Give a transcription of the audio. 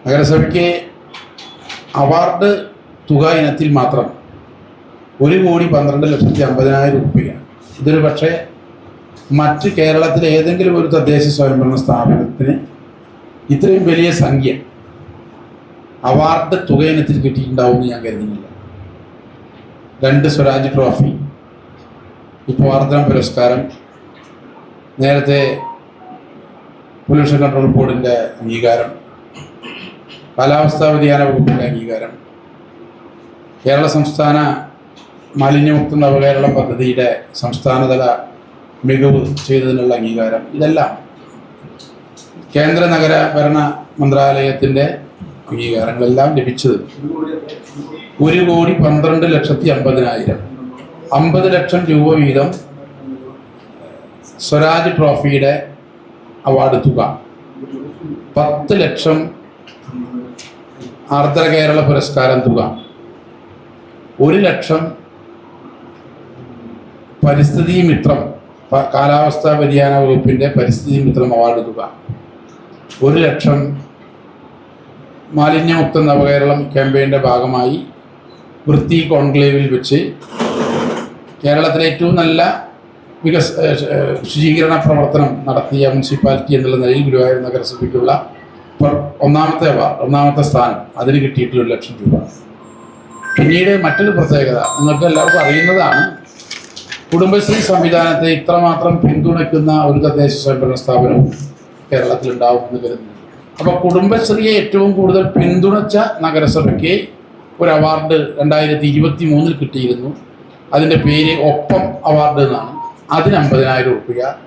നഗരസഭയ്ക്ക് അവാർഡ് തുക ഇനത്തിൽ മാത്രം 1,12,50,000 രൂപയാണ്. ഇതൊരു പക്ഷേ മറ്റ് കേരളത്തിലെ ഏതെങ്കിലും ഒരു തദ്ദേശ സ്വയംഭരണ സ്ഥാപനത്തിന് ഇത്രയും വലിയ സംഖ്യ അവാർഡ് തുക ഇനത്തിൽ കിട്ടിയിട്ടുണ്ടാവുമെന്ന് ഞാൻ കരുതുന്നില്ല. 2 സ്വരാജ് ട്രോഫി, ഇപ്പോൾ ആർദ്രം പുരസ്കാരം, നേരത്തെ പൊല്യൂഷൻ കൺട്രോൾ ബോർഡിൻ്റെ അംഗീകാരം, കാലാവസ്ഥാ വ്യതിയാന വകുപ്പിൻ്റെ അംഗീകാരം, കേരള സംസ്ഥാന മാലിന്യമുക്ത നവകേരളം പദ്ധതിയുടെ സംസ്ഥാനതല മികവ് ചെയ്തതിനുള്ള അംഗീകാരം, ഇതെല്ലാം കേന്ദ്ര നഗരഭരണ മന്ത്രാലയത്തിൻ്റെ അംഗീകാരങ്ങളെല്ലാം ലഭിച്ചത് 1,12,50,000 50 ലക്ഷം രൂപ വീതം സ്വരാജ് ട്രോഫിയുടെ അവാർഡ് തുക, 10 ലക്ഷം ആർദ്ര കേരള പുരസ്കാരം തുക, 1 ലക്ഷം പരിസ്ഥിതി മിത്രം കാലാവസ്ഥാ വ്യതിയാന വകുപ്പിൻ്റെ പരിസ്ഥിതി മിത്രം അവാർഡ് തുക, 1 ലക്ഷം മാലിന്യമുക്ത നവകേരളം ക്യാമ്പയിൻ്റെ ഭാഗമായി വൃത്തി കോൺക്ലേവിൽ വെച്ച് കേരളത്തിലെ ഏറ്റവും നല്ല ശുചീകരണ പ്രവർത്തനം നടത്തിയ മുനിസിപ്പാലിറ്റി എന്നുള്ള നിലയിൽ ഗുരുവായൂർ നഗരസഭയ്ക്കുള്ള ഒന്നാമത്തെ സ്ഥാനം, അതിന് കിട്ടിയിട്ടുള്ള 1 ലക്ഷം രൂപ. പിന്നീട് മറ്റൊരു പ്രത്യേകത നിങ്ങൾക്ക് എല്ലാവർക്കും അറിയുന്നതാണ്, കുടുംബശ്രീ സംവിധാനത്തെ ഇത്രമാത്രം പിന്തുണയ്ക്കുന്ന ഒരു തദ്ദേശ സ്വയംഭരണ സ്ഥാപനവും കേരളത്തിലുണ്ടാവുമെന്ന് കരുതുന്നു. അപ്പോൾ കുടുംബശ്രീയെ ഏറ്റവും കൂടുതൽ പിന്തുണച്ച നഗരസഭയ്ക്ക് ഒരു അവാർഡ് 2023 കിട്ടിയിരുന്നു. അതിൻ്റെ പേര് ഒപ്പം അവാർഡ് എന്നാണ്. അതിന് 50,000 രൂപ